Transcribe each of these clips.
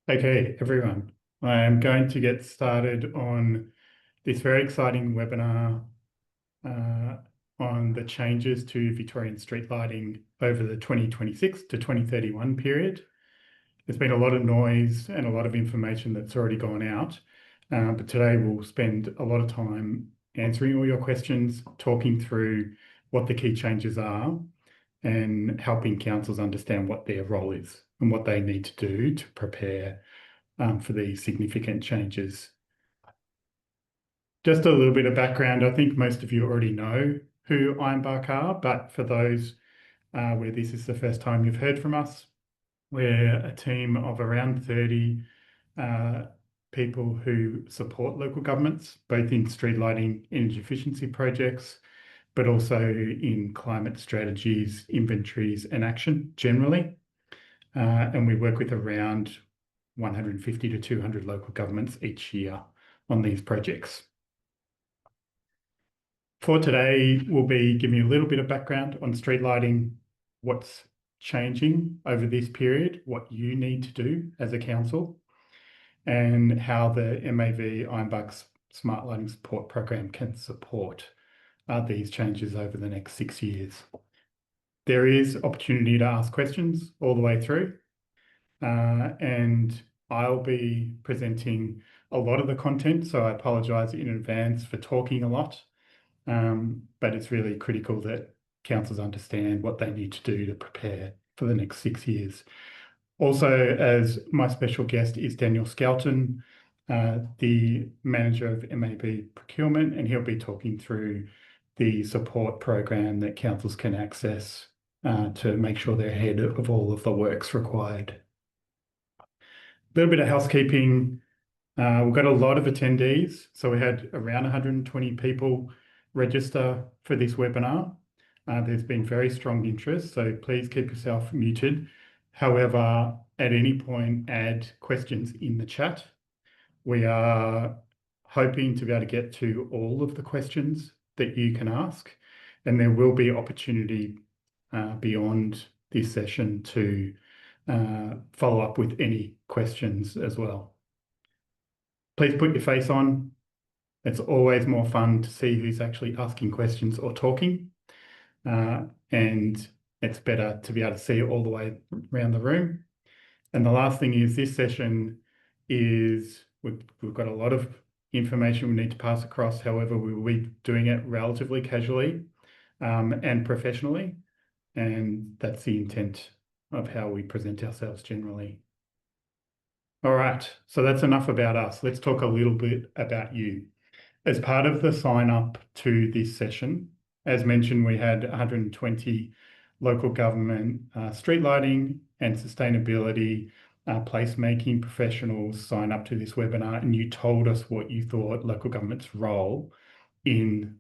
Okay, everyone, I am going to get started on this very exciting webinar uh, on the changes to Victorian street lighting over the 2026 to 2031 period. There's been a lot of noise and a lot of information that's already gone out, but today we'll spend a lot of time answering all your questions, talking through what the key changes are, and helping councils understand what their role is and what they need to do to prepare for these significant changes. Just a little bit of background. I think most of you already know who Ironbark are, but for those where this is the first time you've heard from us, we're a team of around 30 people who support local governments, both in street lighting, energy efficiency projects, but also in climate strategies, inventories and action generally. And we work with around 150 to 200 local governments each year on these projects. For today, we'll be giving you a little bit of background on street lighting, what's changing over this period, what you need to do as a council, and how the MAV Ironbark's Smart Lighting Support Program can support these changes over the next 6 years. There is opportunity to ask questions all the way through. And I'll be presenting a lot of the content, so I apologise in advance for talking a lot, but it's really critical that councils understand what they need to do to prepare for the next 6 years. Also, as my special guest is Daniel Skelton, the manager of MAB Procurement, and he'll be talking through the support program that councils can access to make sure they're ahead of all of the works required. A little bit of housekeeping. We've got a lot of attendees. So we had around 120 people register for this webinar. There's been very strong interest, so please keep yourself muted. However, at any point, add questions in the chat. We are hoping to be able to get to all of the questions that you can ask, and there will be opportunity beyond this session to follow up with any questions as well. Please put your face on. It's always more fun to see who's actually asking questions or talking. And it's better to be able to see it all the way around the room. And the last thing is this session is, we've got a lot of information we need to pass across. However, we will be doing it relatively casually and professionally. And that's the intent of how we present ourselves generally. All right, so that's enough about us. Let's talk a little bit about you. As part of the sign up to this session, as mentioned, we had 120 local government street lighting and sustainability placemaking professionals sign up to this webinar, and you told us what you thought local government's role in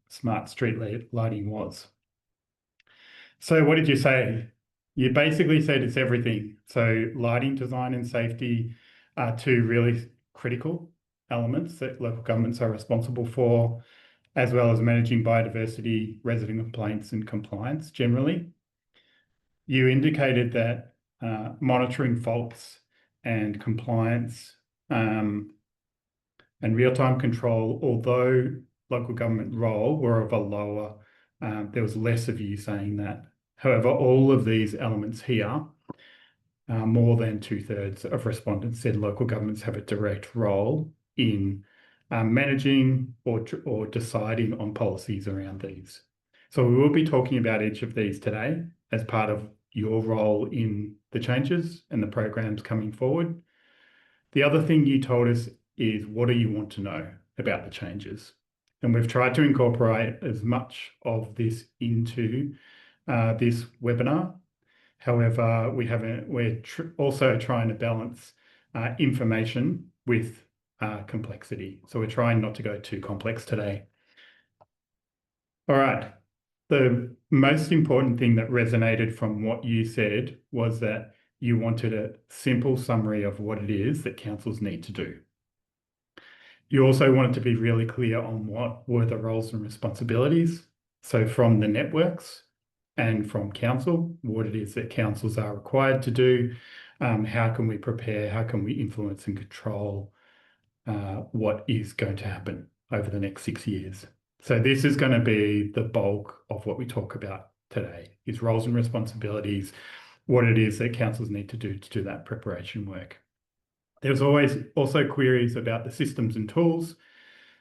smart street lighting was. So what did you say? You basically said it's everything. So lighting, design and safety are two really critical elements that local governments are responsible for, as well as managing biodiversity, resident complaints and compliance generally. You indicated that monitoring faults and compliance and real-time control, although local government role were of a lower, there was less of you saying that. However, all of these elements here, more than 2/3 of respondents said local governments have a direct role in managing or deciding on policies around these. So we will be talking about each of these today as part of your role in the changes and the programs coming forward. The other thing you told us is, what do you want to know about the changes? And we've tried to incorporate as much of this into this webinar. However, we're also trying to balance information with complexity. So we're trying not to go too complex today. All right. The most important thing that resonated from what you said was that you wanted a simple summary of what it is that councils need to do. You also wanted to be really clear on what were the roles and responsibilities. So from the networks and from council, what it is that councils are required to do, How can we prepare? How can we influence and control what is going to happen over the next 6 years? So this is going to be the bulk of what we talk about today, is roles and responsibilities, what it is that councils need to do that preparation work. There's always also queries about the systems and tools.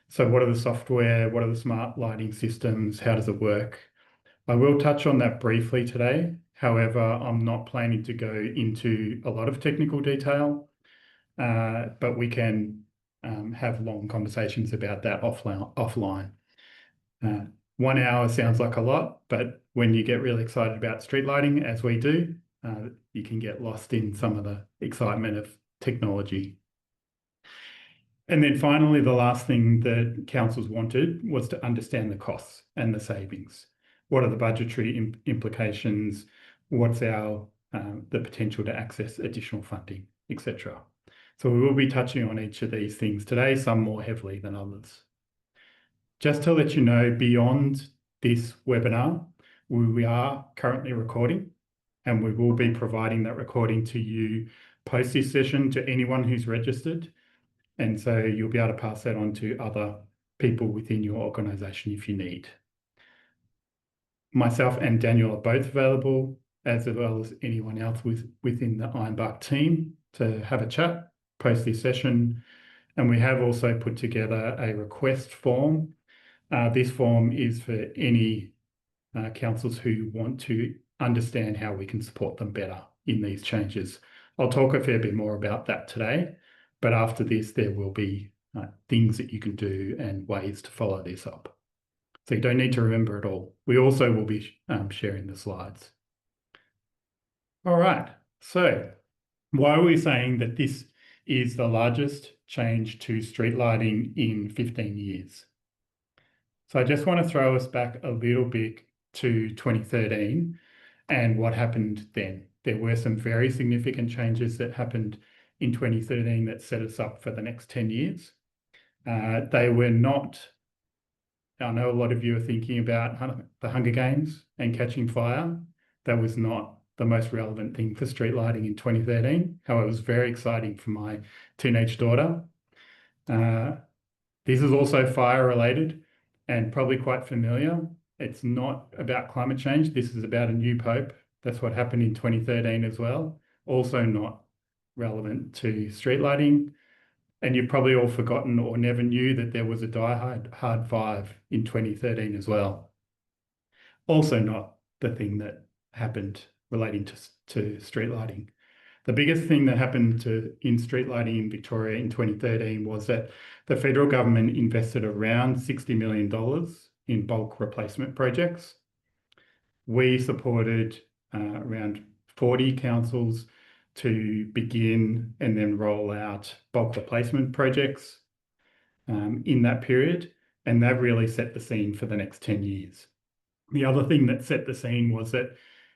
So what are the software? What are the smart lighting systems? How does it work? I will touch on that briefly today. However, I'm not planning to go into a lot of technical detail, but we can have long conversations about that offline. 1 hour sounds like a lot, but when you get really excited about street lighting, as we do, you can get lost in some of the excitement of technology. And then finally, the last thing that councils wanted was to understand the costs and the savings. What are the budgetary implications? What's the potential to access additional funding, etc. So we will be touching on each of these things today, some more heavily than others. Just to let you know, beyond this webinar, we are currently recording, and we will be providing that recording to you post this session to anyone who's registered. And so you'll be able to pass that on to other people within your organisation if you need. Myself and Daniel are both available, as well as anyone else within the Ironbark team, to have a chat post this session. And we have also put together a request form. This form is for any councils who want to understand how we can support them better in these changes. I'll talk a fair bit more about that today, but after this, there will be things that you can do and ways to follow this up. So you don't need to remember it all. We also will be sharing the slides. All right, so why are we saying that this is the largest change to street lighting in 15 years? So I just want to throw us back a little bit to 2013 and what happened then. There were some very significant changes that happened in 2013 that set us up for the next 10 years. They were not, I know a lot of you are thinking about the Hunger Games and catching fire. That was not the most relevant thing for street lighting in 2013. However, it was very exciting for my teenage daughter. This is also fire related and probably quite familiar. It's not about climate change. This is about a new pope. That's what happened in 2013 as well. Also not relevant to street lighting. And you've probably all forgotten or never knew that there was a Die Hard 5 in 2013 as well. Also not the thing that happened relating to street lighting. The biggest thing that happened in street lighting in Victoria in 2013 was that the federal government invested around $60 million in bulk replacement projects. We supported around 40 councils to begin and then roll out bulk replacement projects in that period, and that really set the scene for the next 10 years. The other thing that set the scene was that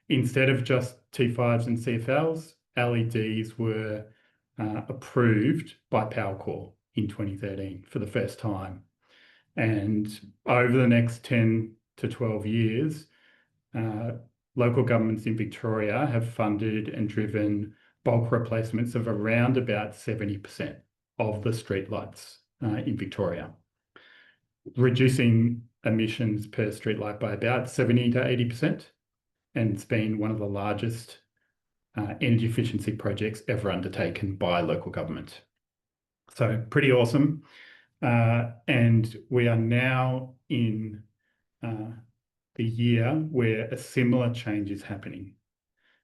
instead of just T5s and CFLs, LEDs were approved by Powercore in 2013 for the first time. And over the next 10 to 12 years, local governments in Victoria have funded and driven bulk replacements of around about 70% of the streetlights in Victoria, reducing emissions per streetlight by about 70 to 80%. And it's been one of the largest energy efficiency projects ever undertaken by local government. So pretty awesome. And we are now in the year where a similar change is happening.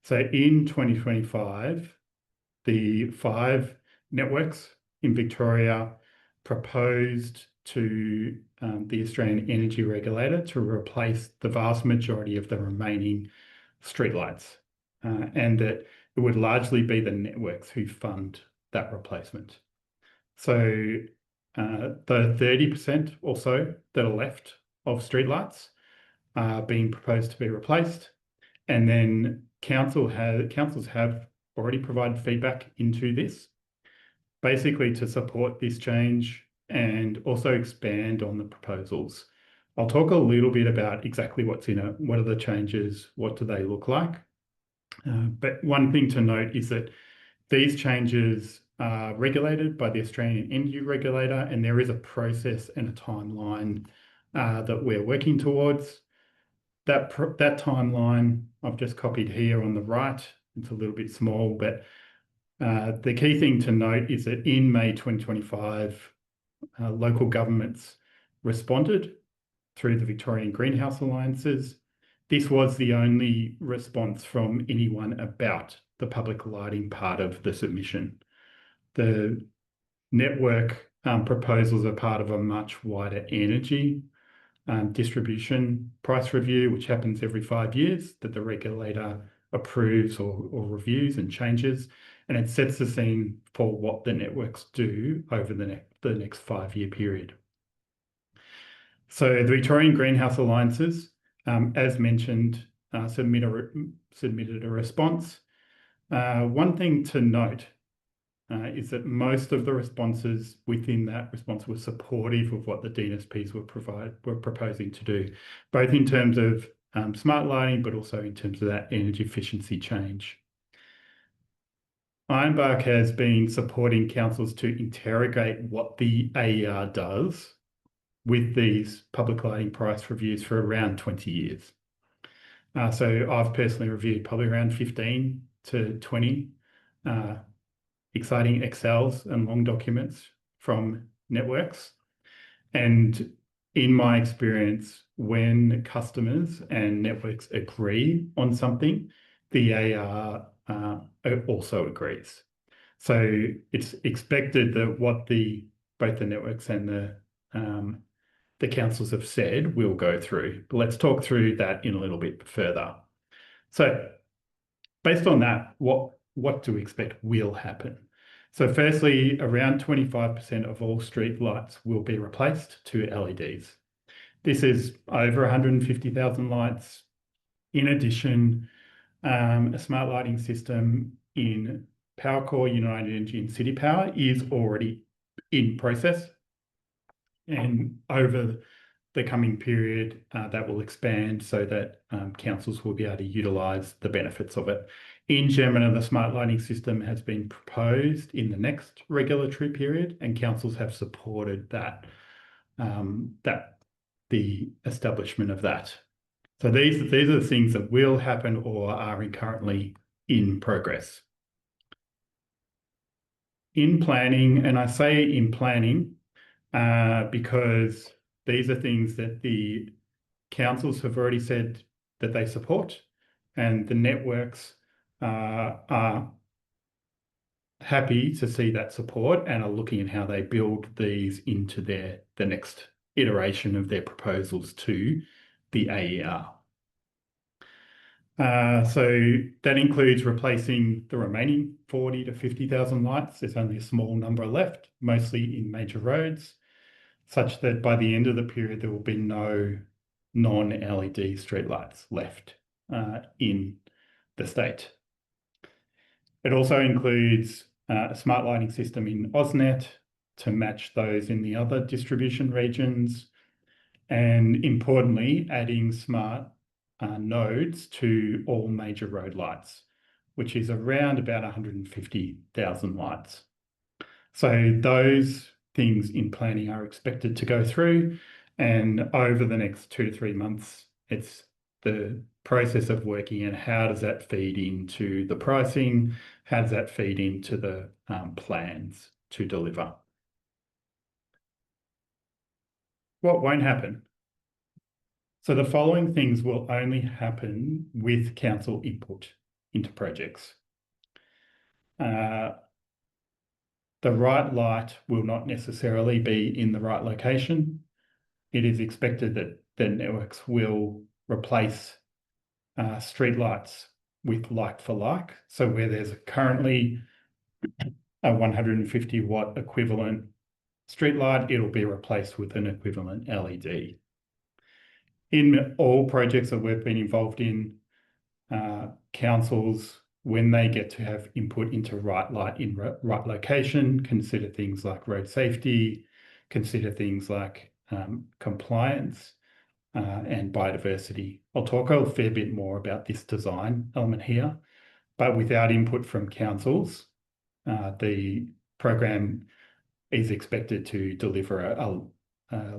So in 2025, the 5 networks in Victoria proposed to the Australian Energy Regulator to replace the vast majority of the remaining streetlights, and that it would largely be the networks who fund that replacement. So the 30% or so that are left of streetlights are being proposed to be replaced, and then councils have already provided feedback into this, basically to support this change and also expand on the proposals. I'll talk a little bit about exactly what's in it, what are the changes, what do they look like. But one thing to note is that These changes are regulated by the Australian Energy Regulator, and there is a process and a timeline that we're working towards. That timeline I've just copied here on the right. It's a little bit small, but the key thing to note is that in May 2025, local governments responded through the Victorian Greenhouse Alliances. This was the only response from anyone about the public lighting part of the submission. The network proposals are part of a much wider energy distribution price review, which happens every 5 years, that the regulator approves or reviews and changes, and it sets the scene for what the networks do over the next 5-year period. So the Victorian Greenhouse Alliances, as mentioned, submitted a response. One thing to note is that most of the responses within that response were supportive of what the DNSPs were proposing to do, both in terms of smart lighting, but also in terms of that energy efficiency change. Ironbark has been supporting councils to interrogate what the AER does with these public lighting price reviews for around 20 years. So I've personally reviewed probably around 15 to 20 exciting Excels and long documents from networks. And in my experience, when customers and networks agree on something, the AER also agrees. So it's expected that what both the networks and the councils have said will go through. But let's talk through that in a little bit further. So based on that, what do we expect will happen? So firstly, around 25% of all street lights will be replaced to LEDs. This is over 150,000 lights. In addition, a smart lighting system in Powercore, United Energy and City Power is already in process. And over the coming period, that will expand so that councils will be able to utilise the benefits of it. In Germany, the smart lighting system has been proposed in the next regulatory period, and councils have supported that, the establishment of that. So these are the things that will happen or are currently in progress. In planning, and I say in planning because these are things that the councils have already said that they support, and the networks are happy to see that support and are looking at how they build these into the next iteration of their proposals to the AER. So that includes replacing the remaining 40 to 50,000 lights. There's only a small number left, mostly in major roads, such that by the end of the period, there will be no non-LED streetlights left in the state. It also includes a smart lighting system in AusNet to match those in the other distribution regions, and importantly, adding smart nodes to all major road lights, which is around about 150,000 lights. So those things in planning are expected to go through, and over the next 2 to 3 months, it's the process of working out how does that feed into the pricing, how does that feed into the plans to deliver. What won't happen? So the following things will only happen with council input into projects. The right light will not necessarily be in the right location. It is expected that the networks will replace street lights with like for like. So where there's currently a 150 watt equivalent street light, it'll be replaced with an equivalent LED. In all projects that we've been involved in, councils, when they get to have input into right light in right location, consider things like road safety, consider things like compliance and biodiversity. I'll talk a fair bit more about this design element here, but without input from councils, the program is expected to deliver a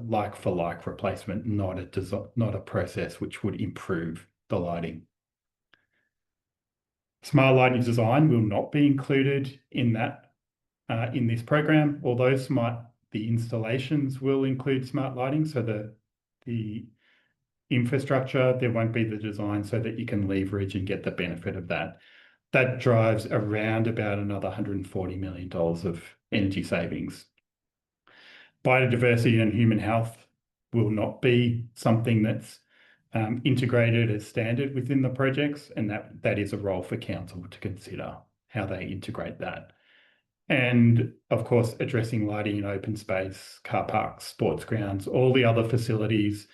like-for-like replacement, not a process which would improve the lighting. Smart lighting design will not be included in that in this program, although the installations will include smart lighting. So the infrastructure, there won't be the design so that you can leverage and get the benefit of that. That drives around about another $140 million of energy savings. Biodiversity and human health will not be something that's integrated as standard within the projects, and that is a role for council to consider how they integrate that. And of course, addressing lighting in open space, car parks, sports grounds, all the other facilities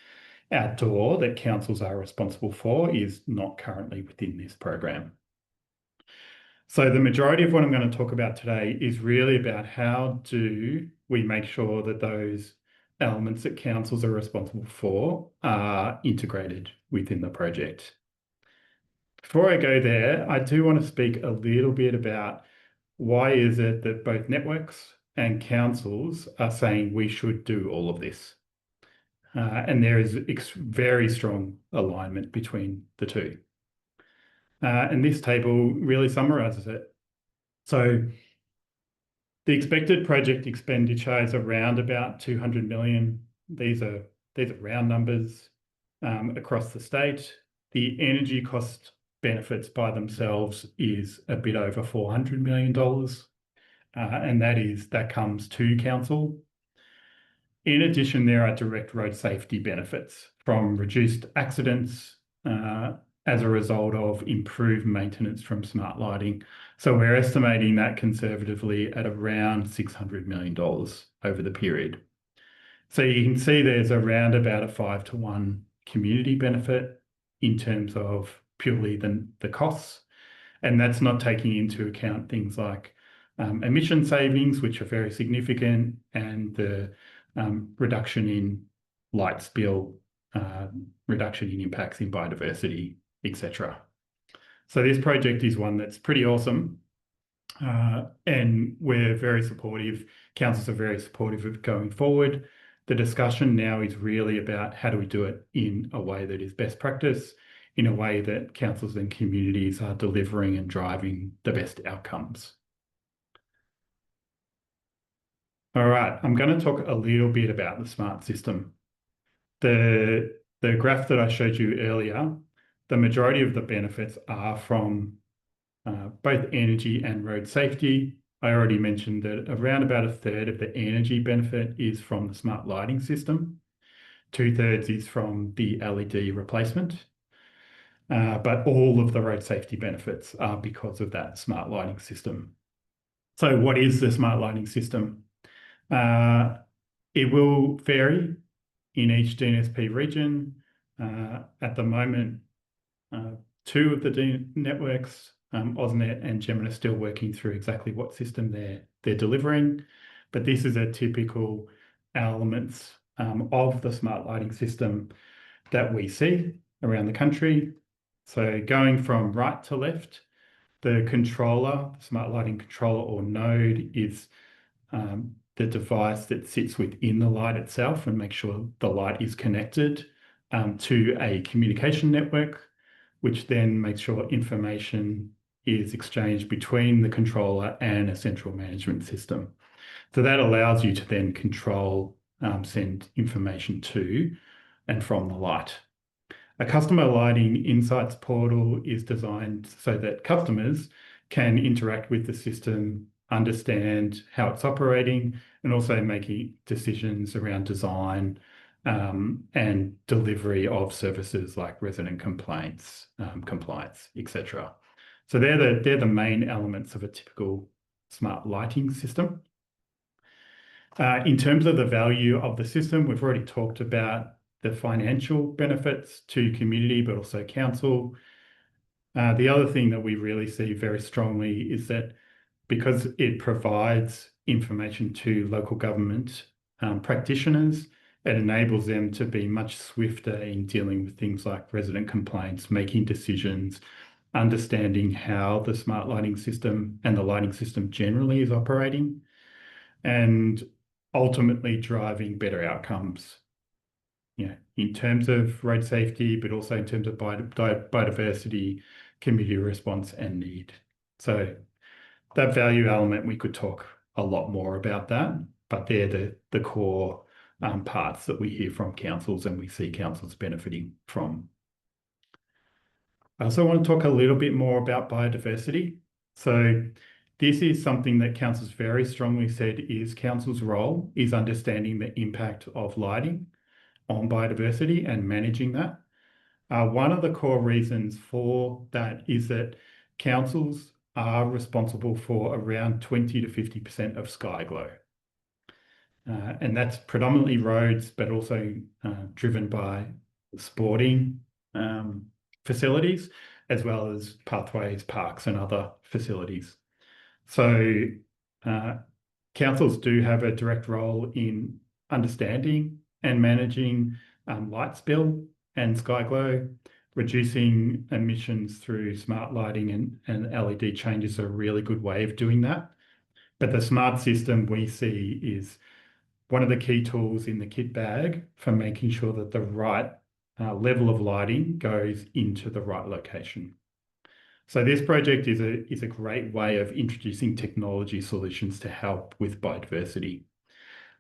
outdoor that councils are responsible for is not currently within this program. So the majority of what I'm going to talk about today is really about how do we make sure that those elements that councils are responsible for are integrated within the project. Before I go there, I do want to speak a little bit about why is it that both networks and councils are saying we should do all of this. And there is very strong alignment between the two. And this table really summarizes it. So the expected project expenditure is around about 200 million. These are round numbers across the state. The energy cost benefits by themselves is a bit over $400 million. And that comes to council. In addition, there are direct road safety benefits from reduced accidents as a result of improved maintenance from smart lighting. So we're estimating that conservatively at around $600 million over the period. So you can see there's around about a 5-to-1 community benefit in terms of purely the costs. And that's not taking into account things like emission savings, which are very significant, and the reduction in light spill, reduction in impacts in biodiversity, etc. So this project is one that's pretty awesome, and we're very supportive. Councils are very supportive of going forward. The discussion now is really about how do we do it in a way that is best practice, in a way that councils and communities are delivering and driving the best outcomes. All right, I'm going to talk a little bit about the smart system. The graph that I showed you earlier, the majority of the benefits are from both energy and road safety. I already mentioned that around about a third of the energy benefit is from the smart lighting system. 2/3 is from the LED replacement. But all of the road safety benefits are because of that smart lighting system. So what is the smart lighting system? It will vary in each DNSP region. At the moment, 2 of the networks, AusNet and Gem, are still working through exactly what system they're delivering. But this is a typical elements of the smart lighting system that we see around the country. So going from right to left, the controller, the smart lighting controller or node, is the device that sits within the light itself and makes sure the light is connected to a communication network, which then makes sure information is exchanged between the controller and a central management system. So that allows you to then control, send information to and from the light. A customer lighting insights portal is designed so that customers can interact with the system, understand how it's operating, and also making decisions around design and delivery of services like resident complaints, compliance, etc. So they're the main elements of a typical smart lighting system. In terms of the value of the system, we've already talked about the financial benefits to community, but also council. The other thing that we really see very strongly is that because it provides information to local government practitioners, it enables them to be much swifter in dealing with things like resident complaints, making decisions, understanding how the smart lighting system and the lighting system generally is operating, and ultimately driving better outcomes, in terms of road safety, but also in terms of biodiversity, community response, and need. So that value element, we could talk a lot more about that, but they're the core parts that we hear from councils and we see councils benefiting from. I also want to talk a little bit more about biodiversity. So this is something that councils very strongly said is council's role, is understanding the impact of lighting on biodiversity and managing that. One of the core reasons for that is that councils are responsible for around 20 to 50% of sky glow. And that's predominantly roads, but also driven by sporting facilities, as well as pathways, parks, and other facilities. So councils do have a direct role in understanding and managing light spill and sky glow. Reducing emissions through smart lighting and LED changes are a really good way of doing that. But the smart system we see is one of the key tools in the kit bag for making sure that the right level of lighting goes into the right location. So this project is a great way of introducing technology solutions to help with biodiversity.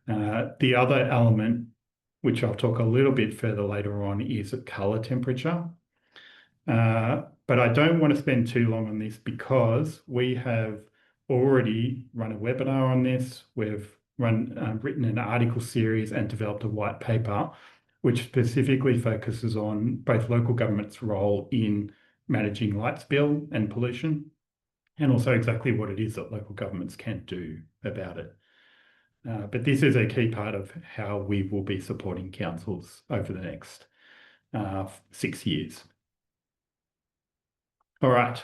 The other element, which I'll talk a little bit further later on, is color temperature. But I don't want to spend too long on this because we have already run a webinar on this. We've written an article series and developed a white paper, which specifically focuses on both local government's role in managing light spill and pollution, and also exactly what it is that local governments can do about it. But this is a key part of how we will be supporting councils over the next 6 years. All right,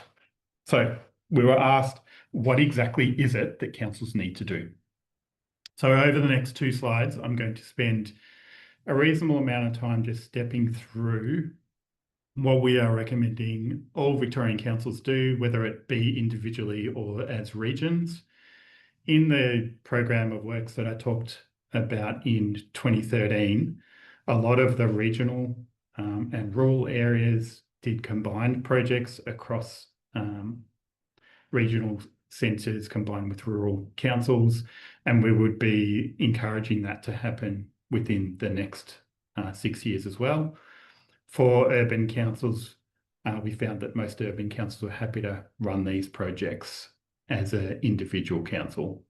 so we were asked, what exactly is it that councils need to do? So over the next 2 slides, I'm going to spend a reasonable amount of time just stepping through what we are recommending all Victorian councils do, whether it be individually or as regions. In the program of works that I talked about in 2013, a lot of the regional and rural areas did combined projects across regional centres combined with rural councils, and we would be encouraging that to happen within the next 6 years as well. For urban councils, we found that most urban councils were happy to run these projects as an individual council.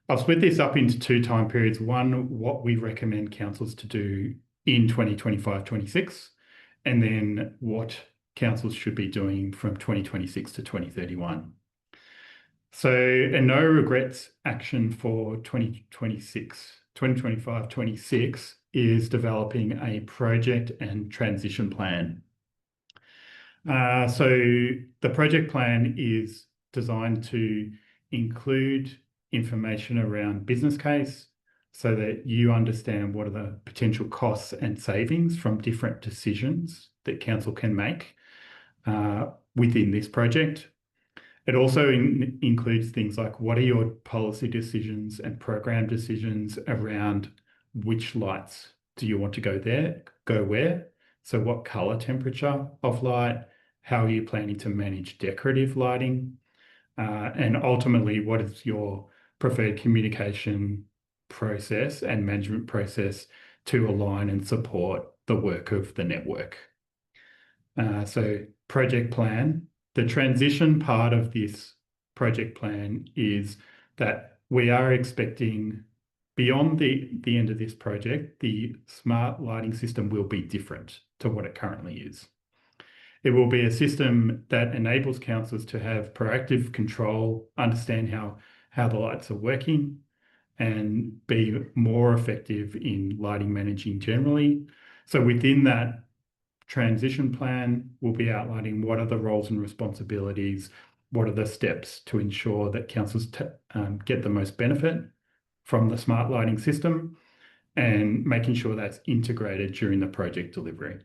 I've split this up into 2 time periods. One, what we recommend councils to do in 2025-26, and then what councils should be doing from 2026 to 2031. So a no regrets action for 2025-26 is developing a project and transition plan. So the project plan is designed to include information around business case so that you understand what are the potential costs and savings from different decisions that council can make within this project. It also includes things like what are your policy decisions and program decisions around which lights do you want to go where? So what color temperature of light? How are you planning to manage decorative lighting? And ultimately, what is your preferred communication process and management process to align and support the work of the network? So project plan. The transition part of this project plan is that we are expecting beyond the end of this project, the smart lighting system will be different to what it currently is. It will be a system that enables councils to have proactive control, understand how the lights are working, and be more effective in lighting managing generally. So within that transition plan, we'll be outlining what are the roles and responsibilities, what are the steps to ensure that councils get the most benefit from the smart lighting system, and making sure that's integrated during the project delivery.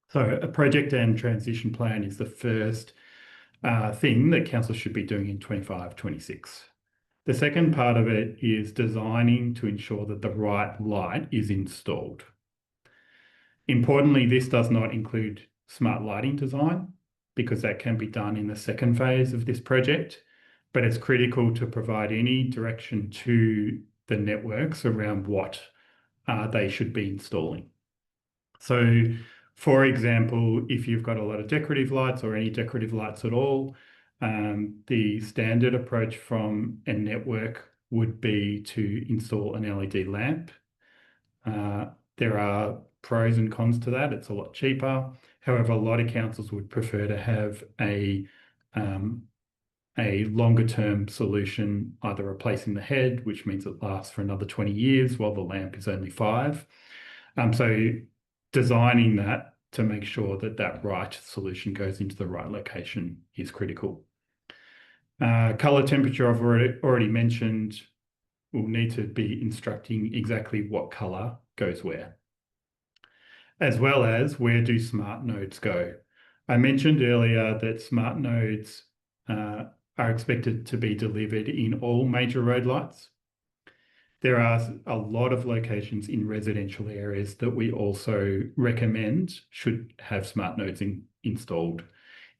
So a project and transition plan is the first thing that council should be doing in 25-26. The second part of it is designing to ensure that the right light is installed. Importantly, this does not include smart lighting design because that can be done in the second phase of this project, but it's critical to provide any direction to the networks around what they should be installing. So, for example, if you've got a lot of decorative lights or any decorative lights at all, the standard approach from a network would be to install an LED lamp. There are pros and cons to that. It's a lot cheaper. However, a lot of councils would prefer to have a longer term solution, either replacing the head, which means it lasts for another 20 years while the lamp is only 5. So designing that to make sure that that right solution goes into the right location is critical. Color temperature, I've already mentioned, will need to be instructing exactly what color goes where, as well as where do smart nodes go. I mentioned earlier that smart nodes are expected to be delivered in all major road lights. There are a lot of locations in residential areas that we also recommend should have smart nodes installed.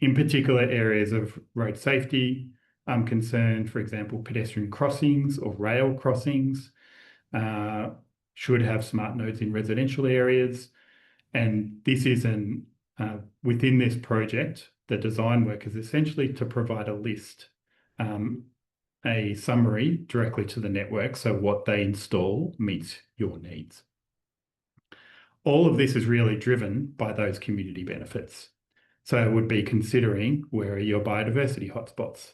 In particular areas of road safety, I'm concerned, for example, pedestrian crossings or rail crossings should have smart nodes in residential areas. And this is within this project, the design work is essentially to provide a list, a summary directly to the network, so what they install meets your needs. All of this is really driven by those community benefits. So it would be considering, where are your biodiversity hotspots?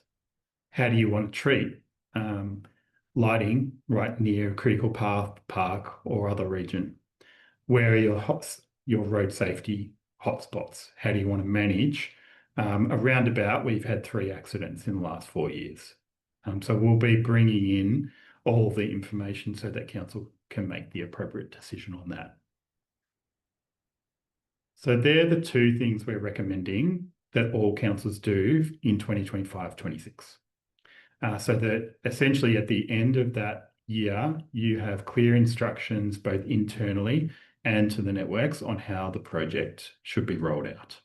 How do you want to treat lighting right near a critical path, park, or other region? Where are your road safety hotspots? How do you want to manage? Around about, we've had 3 accidents in the last 4 years. So we'll be bringing in all the information so that council can make the appropriate decision on that. So they're the 2 things we're recommending that all councils do in 2025-26. So that essentially at the end of that year, you have clear instructions both internally and to the networks on how the project should be rolled out.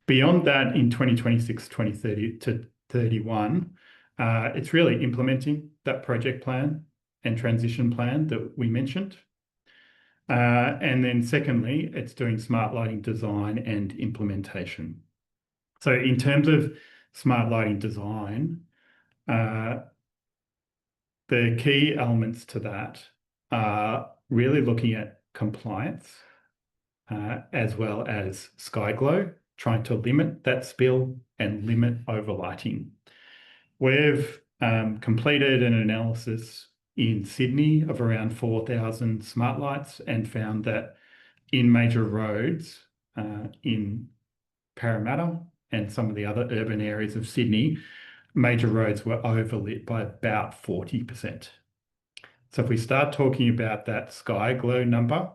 Beyond that, in 2026, 2030 to 31, it's really implementing that project plan and transition plan that we mentioned. And then secondly, it's doing smart lighting design and implementation. So in terms of smart lighting design, the key elements to that are really looking at compliance as well as sky glow, trying to limit that spill and limit overlighting. We've completed an analysis in Sydney of around 4,000 smart lights and found that in major roads in Parramatta and some of the other urban areas of Sydney, major roads were overlit by about 40%. So if we start talking about that sky glow number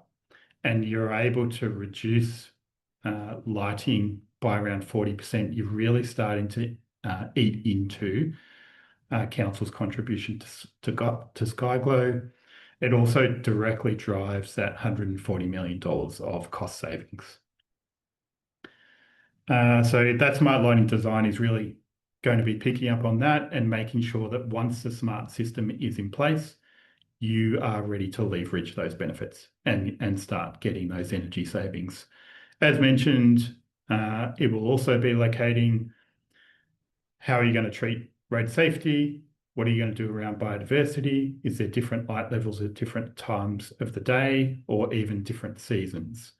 and you're able to reduce lighting by around 40%, you're really starting to eat into council's contribution to sky glow. It also directly drives that $140 million of cost savings. So that smart lighting design is really going to be picking up on that and making sure that once the smart system is in place, you are ready to leverage those benefits and start getting those energy savings. As mentioned, it will also be locating how are you going to treat road safety? What are you going to do around biodiversity? Is there different light levels at different times of the day or even different seasons?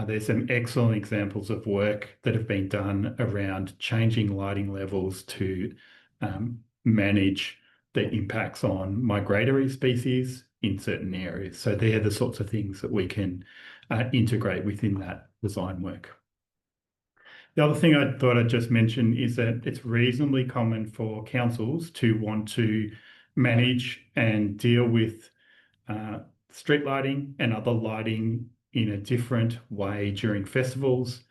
There's some excellent examples of work that have been done around changing lighting levels to manage the impacts on migratory species in certain areas. So they're the sorts of things that we can integrate within that design work. The other thing I thought I'd just mention is that it's reasonably common for councils to want to manage and deal with street lighting and other lighting in a different way during festivals.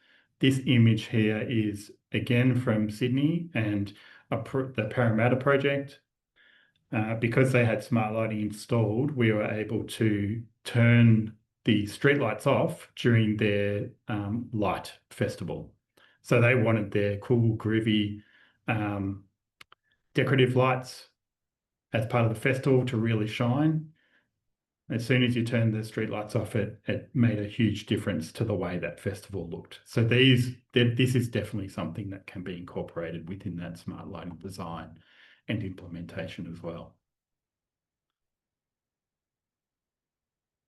This image here is again from Sydney and the Parramatta project. Because they had smart lighting installed, we were able to turn the streetlights off during their light festival. So they wanted their cool, groovy, decorative lights as part of the festival to really shine. As soon as you turned the streetlights off, it made a huge difference to the way that festival looked. So this is definitely something that can be incorporated within that smart lighting design and implementation as well.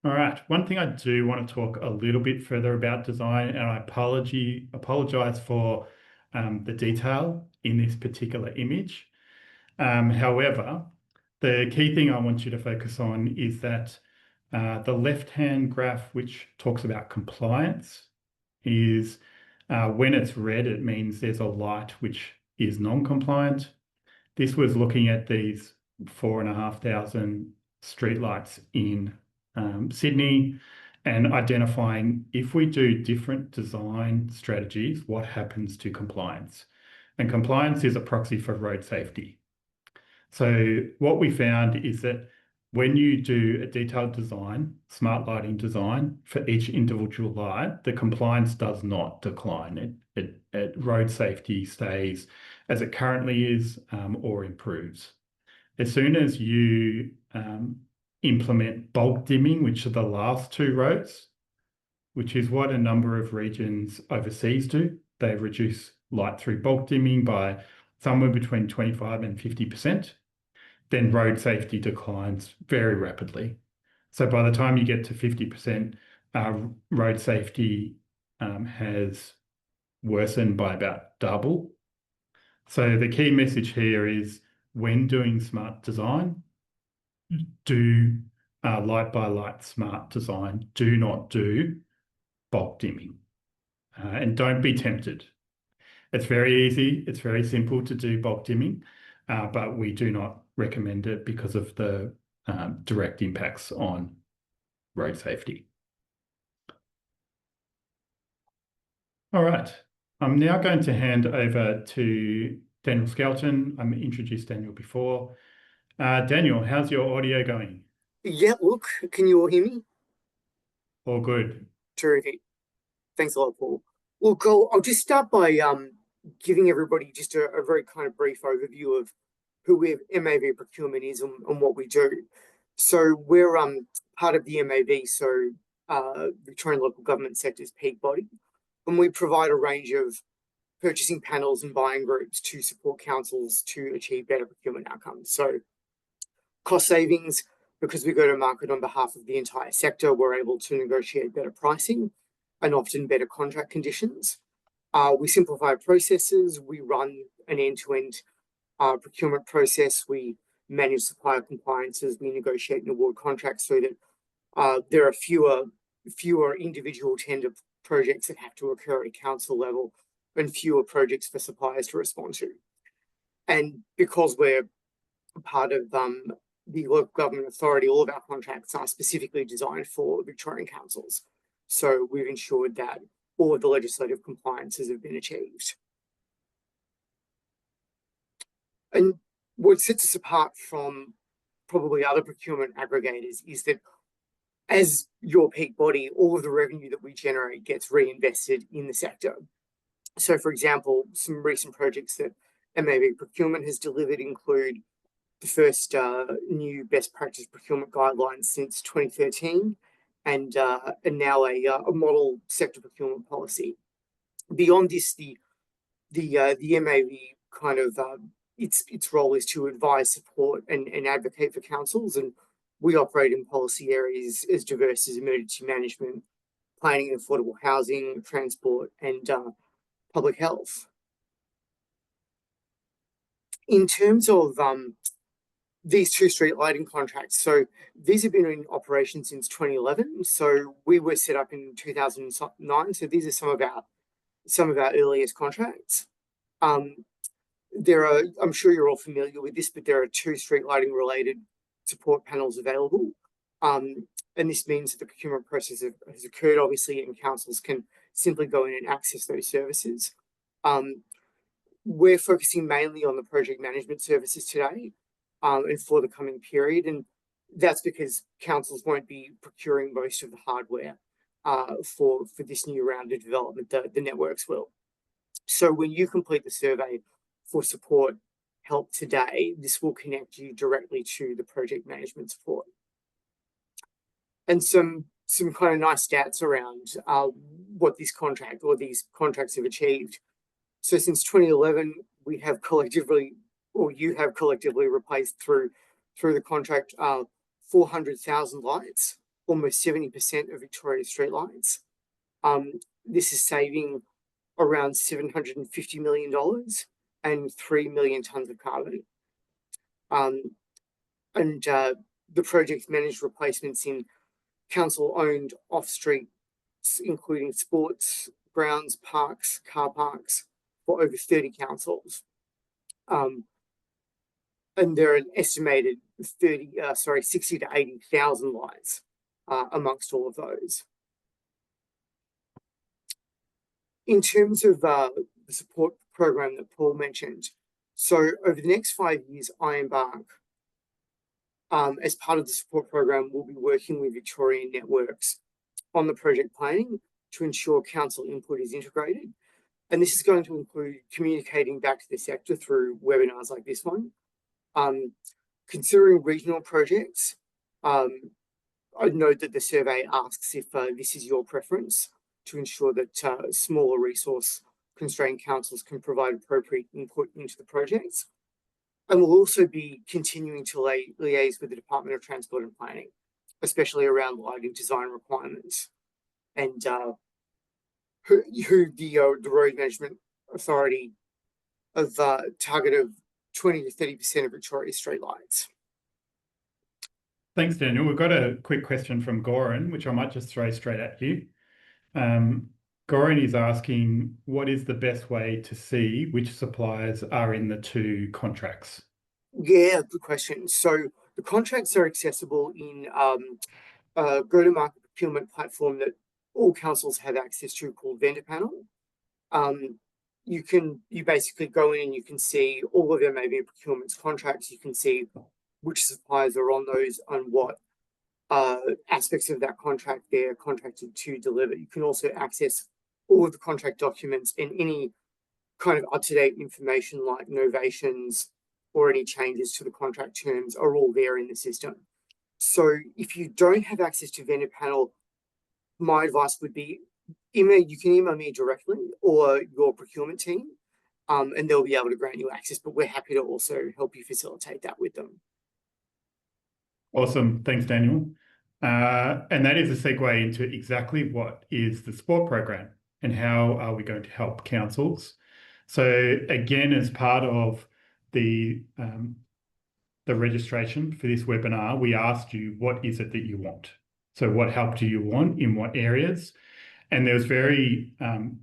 All right, one thing I do want to talk a little bit further about design, and I apologize for the detail in this particular image. However, the key thing I want you to focus on is that the left-hand graph, which talks about compliance, is when it's red, it means there's a light which is non-compliant. This was looking at these 4,500 streetlights in Sydney and identifying if we do different design strategies, what happens to compliance? And compliance is a proxy for road safety. So what we found is that when you do a detailed design, smart lighting design for each individual light, the compliance does not decline. Road safety stays as it currently is or improves. As soon as you implement bulk dimming, which are the last two rows, which is what a number of regions overseas do, they reduce light through bulk dimming by somewhere between 25 and 50%. Then road safety declines very rapidly. So by the time you get to 50%, road safety has worsened by about double. So the key message here is when doing smart design, do light by light smart design. Do not do bulk dimming. And don't be tempted. It's very easy. It's very simple to do bulk dimming, but we do not recommend it because of the direct impacts on road safety. All right. I'm now going to hand over to Daniel Skelton. I introduced Daniel before. Daniel, how's your audio going? Yeah, look, can you all hear me? All good. Terrific. Thanks a lot, Paul. Look, I'll just start by giving everybody just a very kind of brief overview of who MAV Procurement is and what we do. So we're part of the MAV, so Victorian Local Government Sector's peak body, and we provide a range of purchasing panels and buying groups to support councils to achieve better procurement outcomes. So cost savings, because we go to market on behalf of the entire sector, we're able to negotiate better pricing and often better contract conditions. We simplify processes. We run an end-to-end procurement process. We manage supplier compliances. We negotiate and award contracts so that there are fewer individual tender projects that have to occur at a council level and fewer projects for suppliers to respond to. And because we're part of the local government authority, all of our contracts are specifically designed for Victorian councils. So we've ensured that all of the legislative compliances have been achieved. And what sets us apart from probably other procurement aggregators is that as your peak body, all of the revenue that we generate gets reinvested in the sector. So, for example, some recent projects that MAV Procurement has delivered include the first new best practice procurement guidelines since 2013, and now a model sector procurement policy. Beyond this, the MAV kind of its role is to advise, support, and advocate for councils, and we operate in policy areas as diverse as emergency management, planning and affordable housing, transport, and public health. In terms of these two street lighting contracts, so these have been in operation since 2011. So we were set up in 2009. So these are some of our earliest contracts. There are, I'm sure you're all familiar with this, but there are two street lighting related support panels available. And And this means that the procurement process has occurred, obviously, and councils can simply go in and access those services. We're focusing mainly on the project management services today, and for the coming period. And that's because councils won't be procuring most of the hardware for this new round of development. The networks will. So when you complete the survey for support help today, this will connect you directly to the project management support. And some kind of nice stats around what this contract or these contracts have achieved. So since 2011, we have collectively, or you have collectively replaced through the contract 400,000 lights, almost 70% of Victoria's streetlights. This is saving around $750 million and 3 million tonnes of carbon. The project managed replacements in council-owned off-street, including sports grounds, parks, car parks, for over 30 councils. And there are an estimated 60 to 80,000 lights amongst all of those. In terms of the support program that Paul mentioned, so over the next 5 years, Ironbark, as part of the support program, will be working with Victorian networks on the project planning to ensure council input is integrated. And this is going to include communicating back to the sector through webinars like this one. Considering regional projects, I'd note that the survey asks if this is your preference, to ensure that smaller resource constrained councils can provide appropriate input into the projects. And we'll also be continuing to liaise with the Department of Transport and Planning, especially around lighting design requirements, and who the Road Management Authority of target of 20 to 30% of Victoria's streetlights. Thanks, Daniel. We've got a quick question from Goran, which I might just throw straight at you. Goran is asking, what is the best way to see which suppliers are in the two contracts? Yeah, good question. So the contracts are accessible in a go-to-market procurement platform that all councils have access to, called Vendor Panel. You basically go in and you can see all of MAV procurement's contracts. You can see which suppliers are on those and what aspects of that contract they're contracted to deliver. You can also access all of the contract documents and any kind of up-to-date information like novations or any changes to the contract terms are all there in the system. So if you don't have access to Vendor Panel, my advice would be you can email me directly or your procurement team, and they'll be able to grant you access, but we're happy to also help you facilitate that with them. Awesome. Thanks, Daniel. And that is a segue into exactly what is the support program and how are we going to help councils. So again, as part of the registration for this webinar, we asked you, what is it that you want? So what help do you want in what areas? And there was very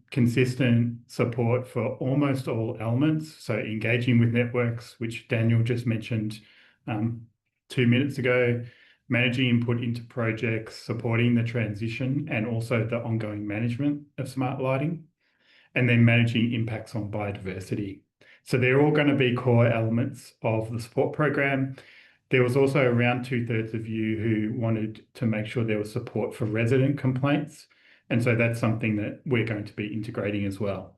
consistent support for almost all elements. So engaging with networks, which Daniel just mentioned 2 minutes ago, managing input into projects, supporting the transition and also the ongoing management of smart lighting, and then managing impacts on biodiversity. So they're all going to be core elements of the support program. There was also around 2/3 of you who wanted to make sure there was support for resident complaints. And so that's something that we're going to be integrating as well.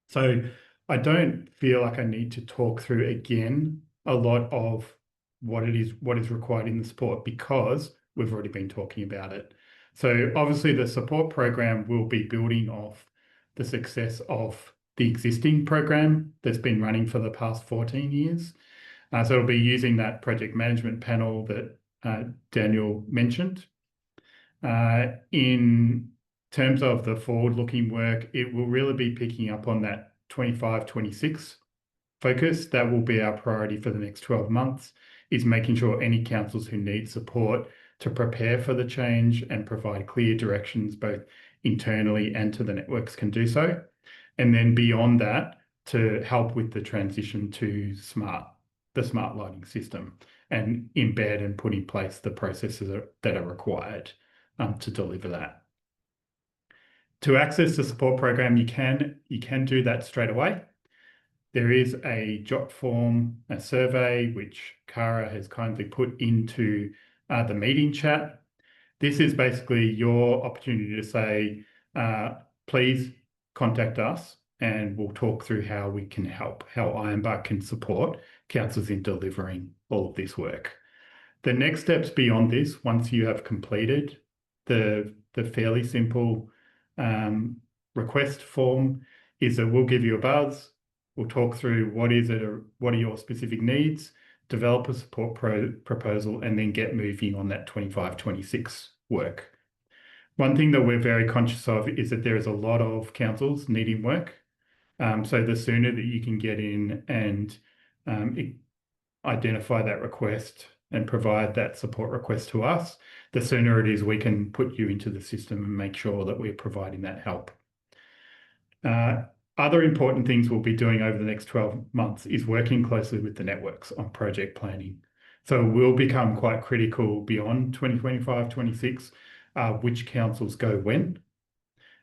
So I don't feel like I need to talk through again a lot of what is required in the support, because we've already been talking about it. So obviously the support program will be building off the success of the existing program that's been running for the past 14 years. So it'll be using that project management panel that Daniel mentioned. In terms of the forward-looking work, it will really be picking up on that 25-26 focus. That will be our priority for the next 12 months, is making sure any councils who need support to prepare for the change and provide clear directions both internally and to the networks can do so. And then beyond that, to help with the transition to smart. the smart lighting system and embed and put in place the processes that are required to deliver that. To access the support program, you can do that straight away. There is a jot form, a survey, which Cara has kindly put into the meeting chat. This is basically your opportunity to say, please contact us and we'll talk through how we can help, how Ironbark can support councils in delivering all of this work. The next steps beyond this, once you have completed the fairly simple request form, is that we'll give you a buzz. We'll talk through what are your specific needs, develop a support proposal, and then get moving on that 25-26 work. One thing that we're very conscious of is that there is a lot of councils needing work. So the sooner that you can get in and identify that request and provide that support request to us, the sooner it is we can put you into the system and make sure that we're providing that help. Other important things we'll be doing over the next 12 months is working closely with the networks on project planning. So we'll become quite critical beyond 2025-26, which councils go when,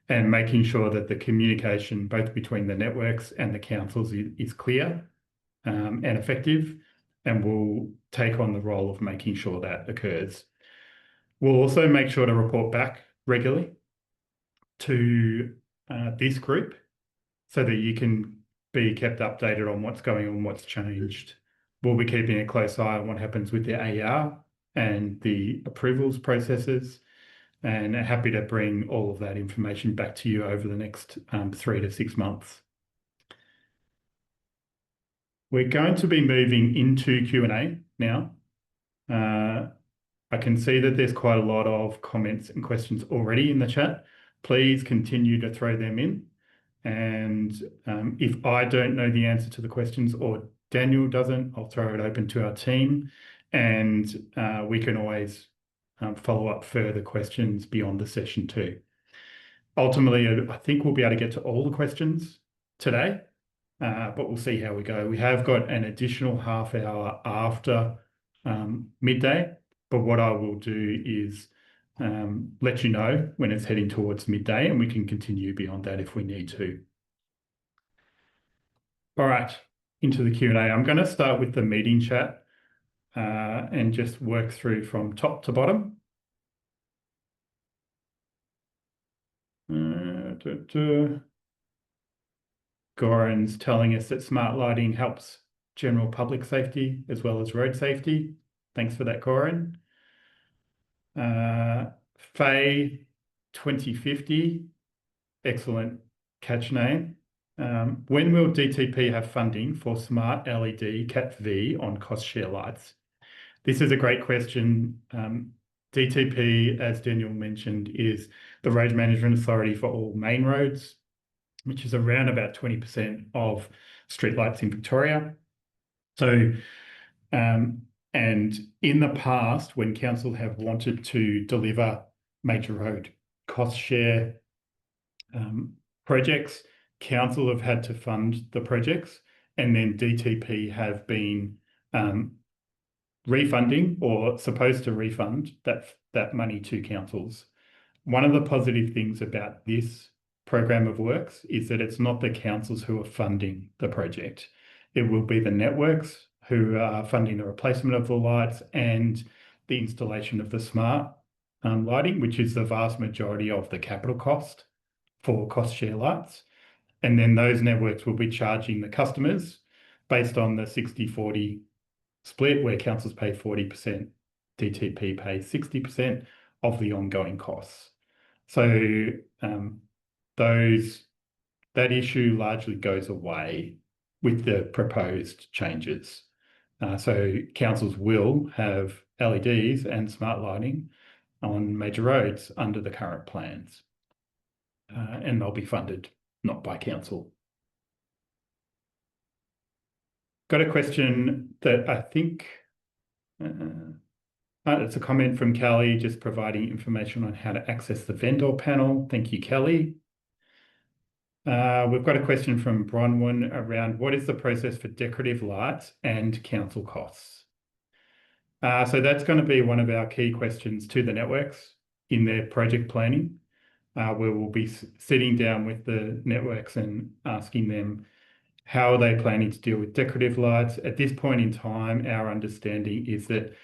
and making sure that the communication both between the networks and the councils is clear and effective, and we'll take on the role of making sure that occurs. We'll also make sure to report back regularly to this group so that you can be kept updated on what's going on, what's changed. We'll be keeping a close eye on what happens with the AR and the approvals processes, and happy to bring all of that information back to you over the next 3 to 6 months. We're going to be moving into Q&A now. I can see that there's quite a lot of comments and questions already in the chat. Please continue to throw them in. And if I don't know the answer to the questions or Daniel doesn't, I'll throw it open to our team, and we can always follow up further questions beyond the session too. Ultimately, I think we'll be able to get to all the questions today, but we'll see how we go. We have got an additional half hour after midday, but what I will do is let you know when it's heading towards midday, and we can continue beyond that if we need to. All right, into the Q&A. I'm going to start with the meeting chat and just work through from top to bottom. Goran's telling us that smart lighting helps general public safety as well as road safety. Thanks for that, Goran. Faye 2050, excellent catch name. When will DTP have funding for smart LED Cat V on cost share lights? This is a great question. DTP, as Daniel mentioned, is the road management authority for all main roads, which is around about 20% of streetlights in Victoria. So, and in the past, when council have wanted to deliver major road cost share projects, council have had to fund the projects, and then DTP have been refunding or supposed to refund that money to councils. One of the positive things about this program of works is that it's not the councils who are funding the project. It will be the networks who are funding the replacement of the lights and the installation of the smart lighting, which is the vast majority of the capital cost for cost share lights. And then those networks will be charging the customers based on the 60-40 split, where councils pay 40%, DTP pays 60% of the ongoing costs. So that issue largely goes away with the proposed changes. So councils will have LEDs and smart lighting on major roads under the current plans, and they'll be funded not by council. Got a question that I think it's a comment from Kelly, just providing information on how to access the vendor panel. Thank you, Kelly. We've got a question from Bronwyn around what is the process for decorative lights and council costs? So that's going to be one of our key questions to the networks in their project planning, where we'll be sitting down with the networks and asking them how are they planning to deal with decorative lights. At this point in time, our understanding is that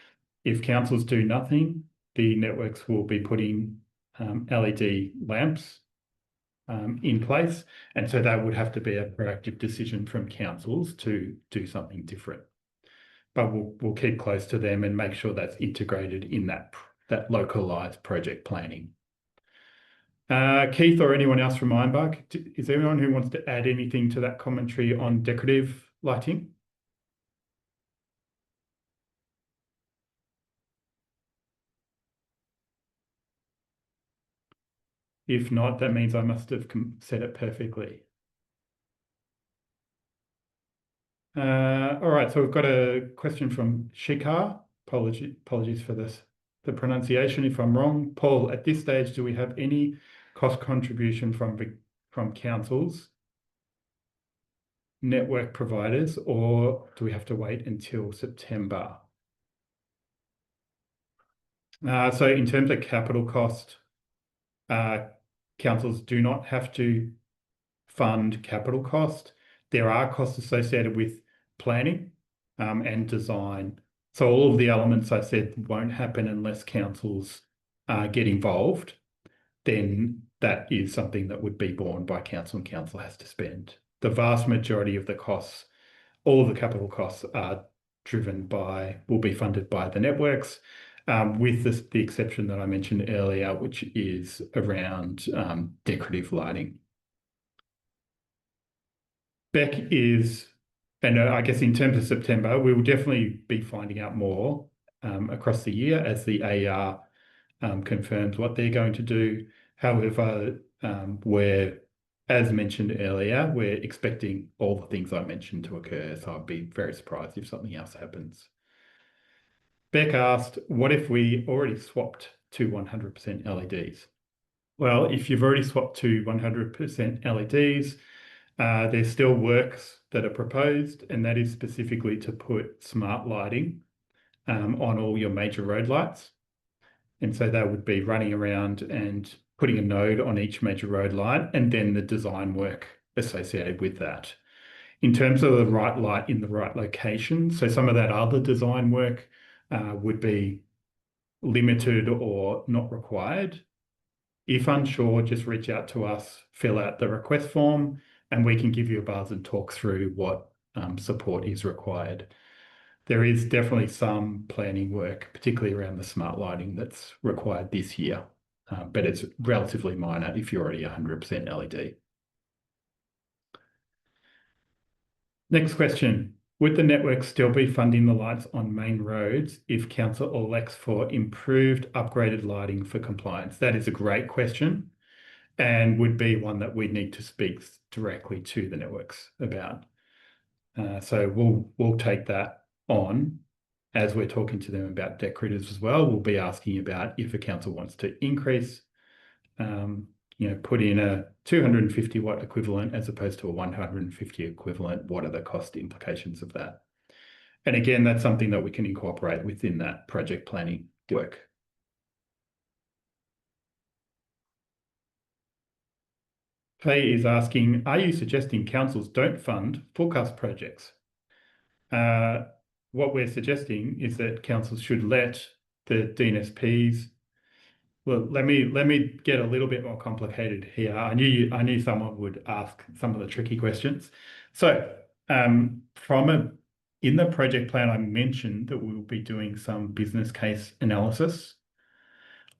if councils do nothing, the networks will be putting LED lamps in place. And so that would have to be a proactive decision from councils to do something different. But we'll keep close to them and make sure that's integrated in that localized project planning. Keith or anyone else from Ironbark, is there anyone who wants to add anything to that commentary on decorative lighting? If not, that means I must have said it perfectly. All right, so we've got a question from Shikar. Apologies for the pronunciation if I'm wrong. Paul, at this stage, do we have any cost contribution from councils, network providers, or do we have to wait until September? So in terms of capital cost, councils do not have to fund capital cost. There are costs associated with planning and design. So all of the elements I said won't happen unless councils get involved. Then that is something that would be borne by council and council has to spend. The vast majority of the costs, all of the capital costs will be funded by the networks, with the exception that I mentioned earlier, which is around decorative lighting. Beck and I guess in terms of September, we will definitely be finding out more across the year as the AER confirms what they're going to do. However, as mentioned earlier, we're expecting all the things I mentioned to occur, so I'd be very surprised if something else happens. Beck asked, what if we already swapped to 100% LEDs? Well, if you've already swapped to 100% LEDs, there's still works that are proposed, and that is specifically to put smart lighting on all your major road lights. And so that would be running around and putting a node on each major road light, and then the design work associated with that. In terms of the right light in the right location, so some of that other design work would be limited or not required. If unsure, just reach out to us, fill out the request form, and we can give you a buzz and talk through what support is required. There is definitely some planning work, particularly around the smart lighting, that's required this year, but it's relatively minor if you're already 100% LED. Next question. Would the network still be funding the lights on main roads if council elects for improved upgraded lighting for compliance? That is a great question and would be one that we need to speak directly to the networks about. So we'll take that on as we're talking to them about decoratives as well. We'll be asking about if a council wants to increase, put in a 250 watt equivalent as opposed to a 150 equivalent. What are the cost implications of that? And again, that's something that we can incorporate within that project planning work. Faye is asking, are you suggesting councils don't fund forecast projects? What we're suggesting is that councils should let the DNSPs. Well, let me get a little bit more complicated here. I knew someone would ask some of the tricky questions. So in the project plan, I mentioned that we will be doing some business case analysis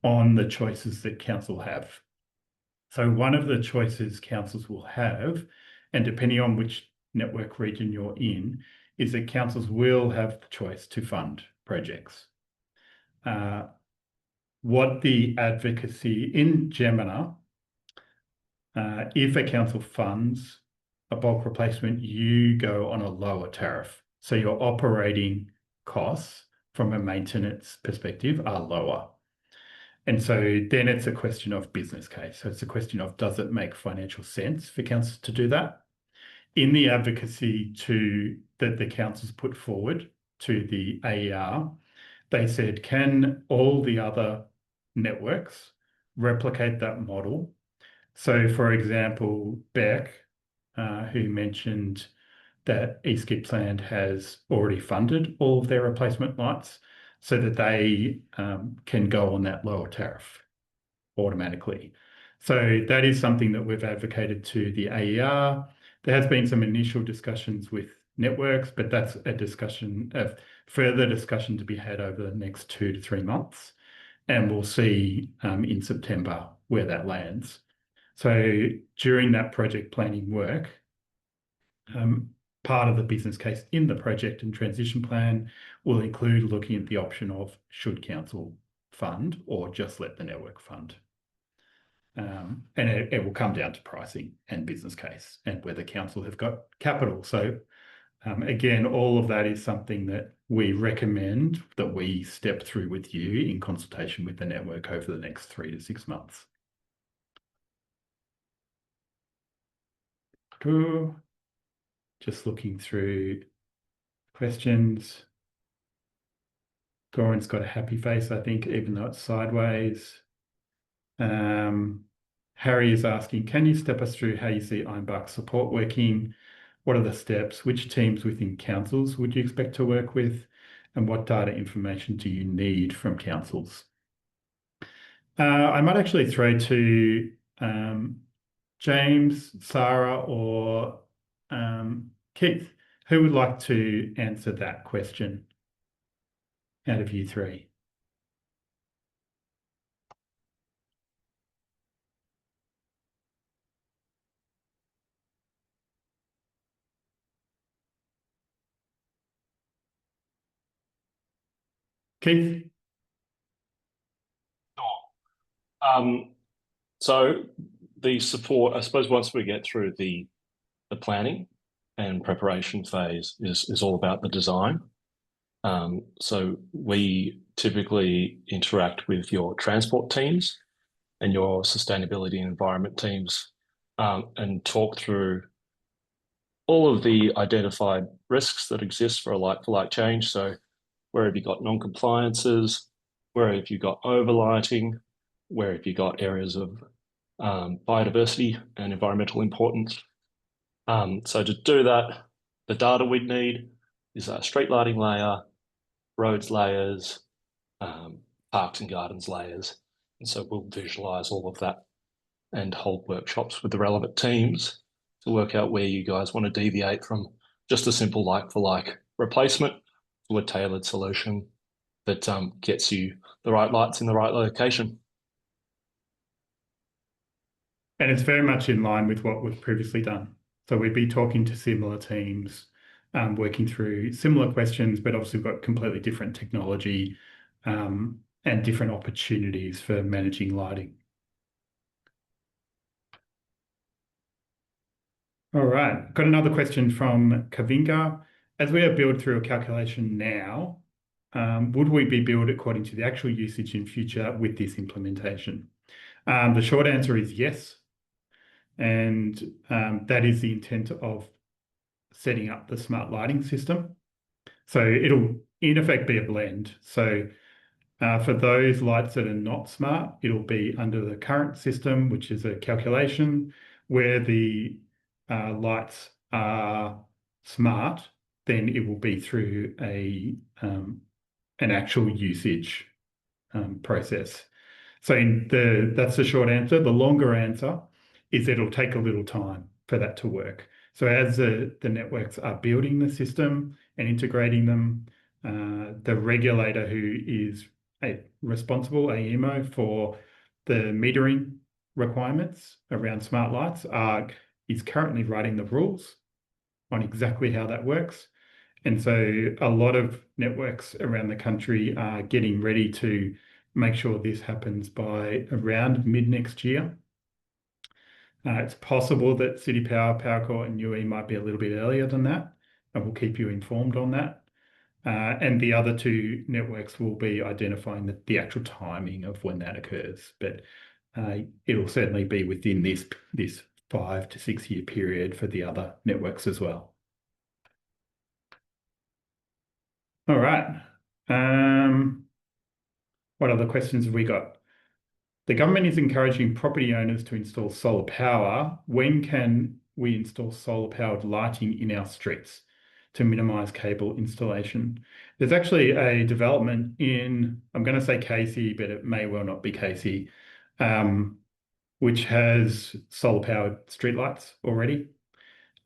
on the choices that council have. So one of the choices councils will have, and depending on which network region you're in, is that councils will have the choice to fund projects. What the advocacy in Gemina, if a council funds a bulk replacement, you go on a lower tariff. So your operating costs from a maintenance perspective are lower. And so then it's a question of business case. So it's a question of, does it make financial sense for councils to do that? In the advocacy that the councils put forward to the AER, they said, can all the other networks replicate that model? So, for example, Beck, who mentioned that East Gippsland has already funded all of their replacement lights so that they can go on that lower tariff automatically. So that is something that we've advocated to the AER. There has been some initial discussions with networks, but that's a discussion of further discussion to be had over the next 2 to 3 months. And we'll see in September where that lands. So during that project planning work, part of the business case in the project and transition plan will include looking at the option of should council fund or just let the network fund. And it will come down to pricing and business case and whether council have got capital. So again, all of that is something that we recommend that we step through with you in consultation with the network over the next 3 to 6 months. Just looking through questions. Goran's got a happy face, I think, even though it's sideways. Harry is asking, can you step us through how you see Ironbark support working? What are the steps? Which teams within councils would you expect to work with? And what data information do you need from councils? I might actually throw to James, Sarah, or Keith. Who would like to answer that question out of you three? Keith? So the support, I suppose, once we get through the planning and preparation phase is all about the design. So we typically interact with your transport teams and your sustainability and environment teams and talk through all of the identified risks that exist for a like-for-like change. So where have you got non-compliances? Where have you got overlighting? Where have you got areas of biodiversity and environmental importance? So to do that, the data we'd need is a street lighting layer, roads layers, parks and gardens layers. And so we'll visualize all of that and hold workshops with the relevant teams to work out where you guys want to deviate from just a simple like-for-like replacement to a tailored solution that gets you the right lights in the right location. And it's very much in line with what we've previously done. So we'd be talking to similar teams, working through similar questions, but obviously we've got completely different technology and different opportunities for managing lighting. All right, got another question from Kavinga. As we are billed through a calculation now, would we be billed according to the actual usage in future with this implementation? The short answer is yes. And that is the intent of setting up the smart lighting system. So it'll in effect be a blend. So for those lights that are not smart, it'll be under the current system, which is a calculation. Where the lights are smart, then it will be through an actual usage process. So that's the short answer. The longer answer is it'll take a little time for that to work. So as the networks are building the system and integrating them, the regulator who is responsible, AEMO, for the metering requirements around smart lights is currently writing the rules on exactly how that works. And so a lot of networks around the country are getting ready to make sure this happens by around mid next year. It's possible that City Power, Powerco and UE might be a little bit earlier than that, and we'll keep you informed on that. And the other two networks will be identifying the actual timing of when that occurs. But it'll certainly be within this 5 to 6 year period for the other networks as well. All right. What other questions have we got? The government is encouraging property owners to install solar power. When can we install solar powered lighting in our streets to minimize cable installation? There's actually a development in, I'm going to say Casey, but it may well not be Casey, which has solar powered streetlights already.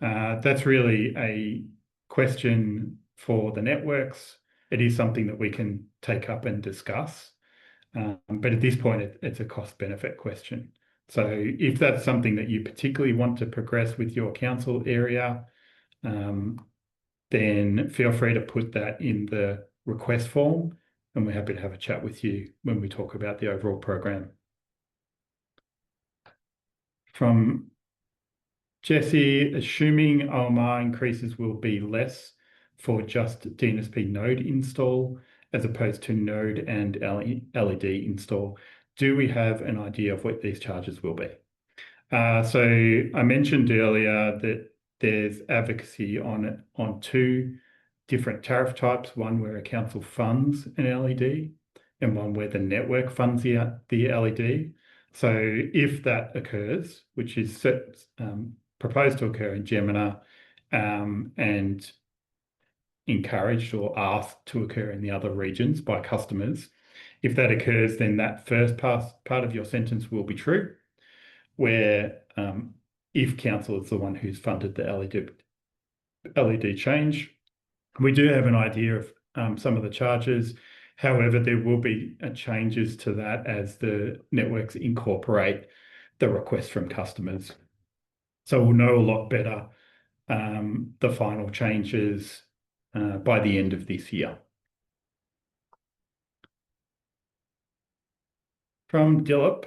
That's really a question for the networks. It is something that we can take up and discuss. But at this point, it's a cost benefit question. So if that's something that you particularly want to progress with your council area, then feel free to put that in the request form, and we're happy to have a chat with you when we talk about the overall program. From Jesse, assuming OMR increases will be less for just DNSP node install as opposed to node and LED install, do we have an idea of what these charges will be? So I mentioned earlier that there's advocacy on two different tariff types, one where a council funds an LED and one where the network funds the LED. So if that occurs, which is proposed to occur in Gemina and encouraged or asked to occur in the other regions by customers, if that occurs, then that first part of your sentence will be true, where if council is the one who's funded the LED change. We do have an idea of some of the charges. However, there will be changes to that as the networks incorporate the request from customers. So we'll know a lot better the final changes by the end of this year. From Dilip,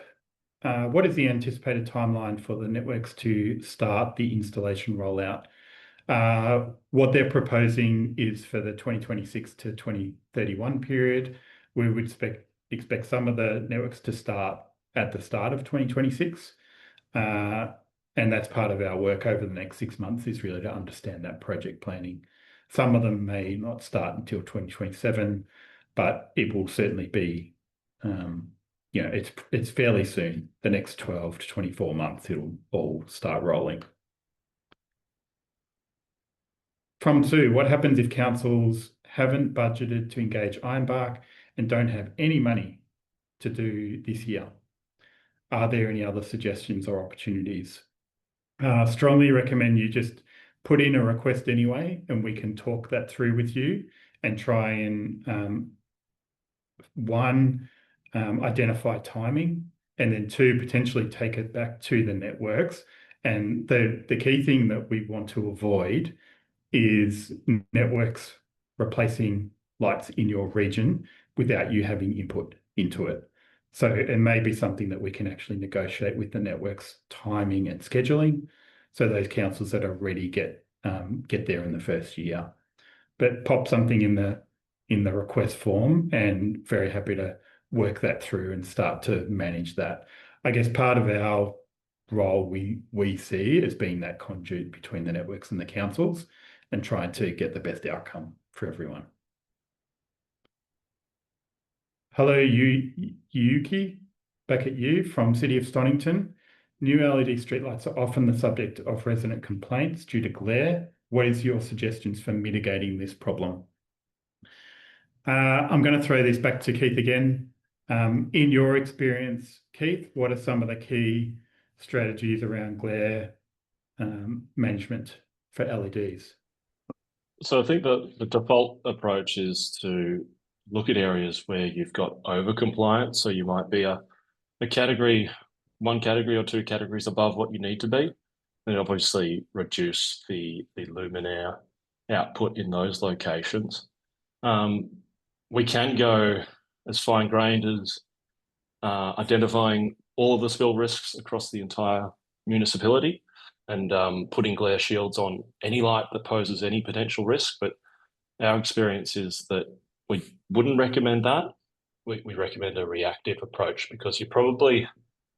what is the anticipated timeline for the networks to start the installation rollout? What they're proposing is for the 2026 to 2031 period. We would expect some of the networks to start at the start of 2026. And that's part of our work over the next 6 months, is really to understand that project planning. Some of them may not start until 2027, but it will certainly be, it's fairly soon. The next 12 to 24 months, it'll all start rolling. From Sue, what happens if councils haven't budgeted to engage Ironbark and don't have any money to do this year? Are there any other suggestions or opportunities? Strongly recommend you just put in a request anyway, and we can talk that through with you and try and identify timing, and then two, potentially take it back to the networks. And the key thing that we want to avoid is networks replacing lights in your region without you having input into it. So it may be something that we can actually negotiate with the network's timing and scheduling, so those councils that are ready get there in the first year. But pop something in the request form, and very happy to work that through and start to manage that. I guess part of our role we see as being that conduit between the networks and the councils, and trying to get the best outcome for everyone. Hello, Yuki, back at you from City of Stonington. New LED streetlights are often the subject of resident complaints due to glare. What is your suggestions for mitigating this problem? I'm going to throw this back to Keith again. In your experience, Keith, what are some of the key strategies around glare management for LEDs? So I think that the default approach is to look at areas where you've got over compliance. So you might be a category, one category or two categories above what you need to be, and obviously reduce the luminaire output in those locations. We can go as fine-grained as identifying all of the spill risks across the entire municipality and putting glare shields on any light that poses any potential risk. But our experience is that we wouldn't recommend that. We recommend a reactive approach because you're probably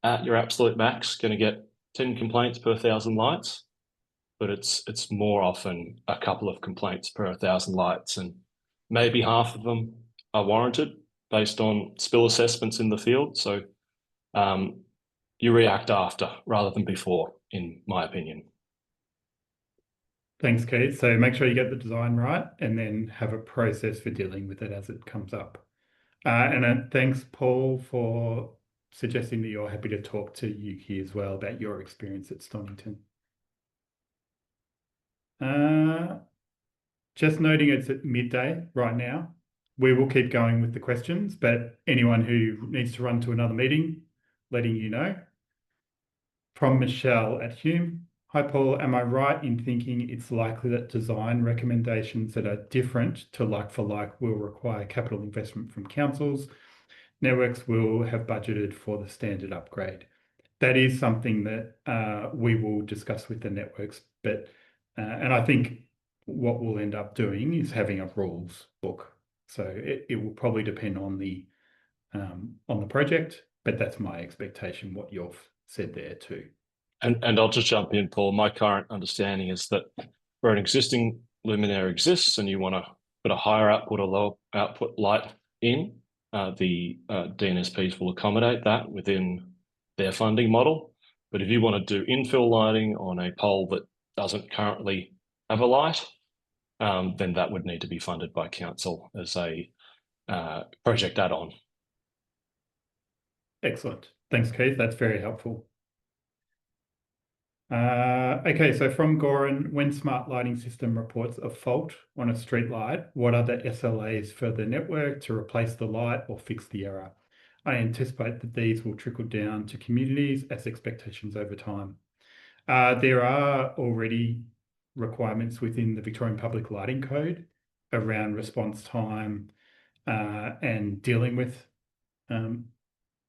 at your absolute max going to get 10 complaints per 1,000 lights, but it's more often a couple of complaints per 1,000 lights, and maybe half of them are warranted based on spill assessments in the field. So you react after rather than before, in my opinion. Thanks, Keith. So make sure you get the design right and then have a process for dealing with it as it comes up. And thanks, Paul, for suggesting that you're happy to talk to Yuki as well about your experience at Stonington. Just noting it's at midday right now. We will keep going with the questions, but anyone who needs to run to another meeting, letting you know. From Michelle at Hume. Hi, Paul. Am I right in thinking it's likely that design recommendations that are different to like for like will require capital investment from councils? Networks will have budgeted for the standard upgrade. That is something that we will discuss with the networks, but and I think what we'll end up doing is having a rules book. So it will probably depend on the project, but that's my expectation, what you've said there too. And I'll just jump in, Paul. My current understanding is that where an existing luminaire exists and you want to put a higher output or lower output light in, the DNSPs will accommodate that within their funding model. But if you want to do infill lighting on a pole that doesn't currently have a light, then that would need to be funded by council as a project add-on. Excellent. Thanks, Keith. That's very helpful. Okay, so from Goran, when smart lighting system reports a fault on a street light, what are the SLAs for the network to replace the light or fix the error? I anticipate that these will trickle down to communities as expectations over time. There are already requirements within the Victorian Public Lighting Code around response time and dealing with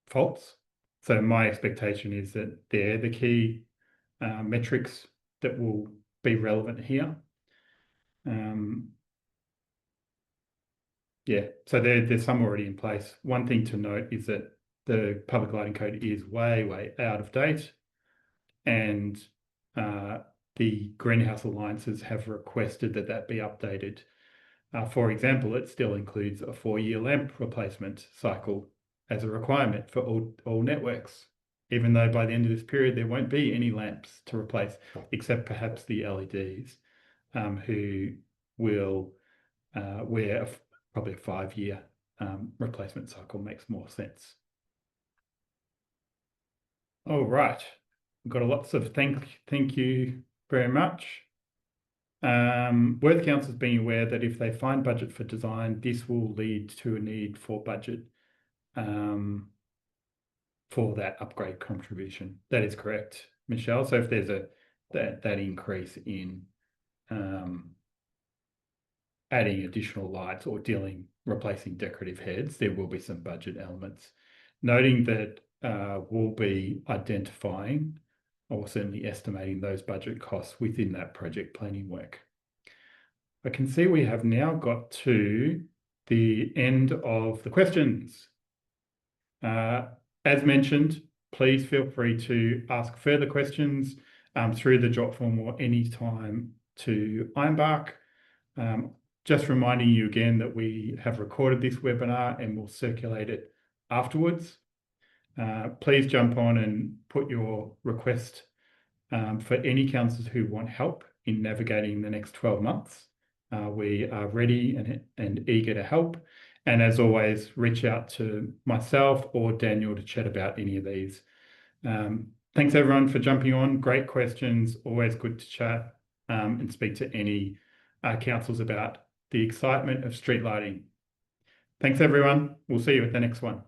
faults. So my expectation is that they're the key metrics that will be relevant here. Yeah, so there's some already in place. One thing to note is that the Public Lighting Code is way out of date, and the Greenhouse Alliances have requested that be updated. For example, it still includes a 4-year lamp replacement cycle as a requirement for all networks, even though by the end of this period there won't be any lamps to replace, except perhaps the LEDs, who will where probably a 5-year replacement cycle makes more sense. All right, we've got lots of thank you very much. Worth councils being aware that if they find budget for design, this will lead to a need for budget for that upgrade contribution. That is correct, Michelle. So if there's that increase in adding additional lights or replacing decorative heads, there will be some budget elements. Noting that we'll be identifying or certainly estimating those budget costs within that project planning work. I can see we have now got to the end of the questions. As mentioned, please feel free to ask further questions through the drop form or any time to Ironbark. Just reminding you again that we have recorded this webinar and we'll circulate it afterwards. Please jump on and put your request for any councillors who want help in navigating the next 12 months. We are ready and eager to help. And as always, reach out to myself or Daniel to chat about any of these. Thanks everyone for jumping on. Great questions. Always good to chat and speak to any councils about the excitement of street lighting. Thanks everyone. We'll see you at the next one.